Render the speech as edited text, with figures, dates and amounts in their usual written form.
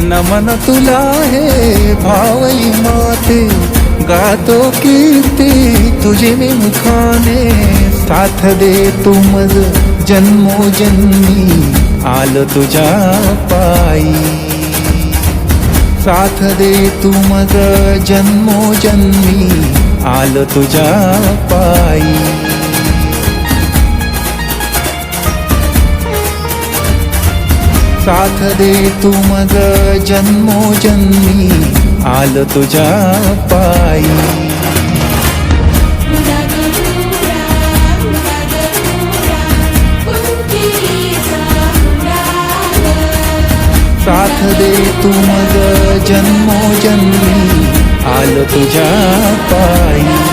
नमन तुला हे भावई माते, गातो कीर्ती तुझी मी मुखाने. साथ दे तू मज जन्मोजन्मी, आलो तुझ्या पायी. साथ दे तू मज जन्मोजन्मी, आलो तुझ्या पायी. साथ दे तू मज जन्मोजन्मी, आलो तुझ्या पायी. साथ दे तू मज जन्मोजन्मी, आलो तुझ्या पायी.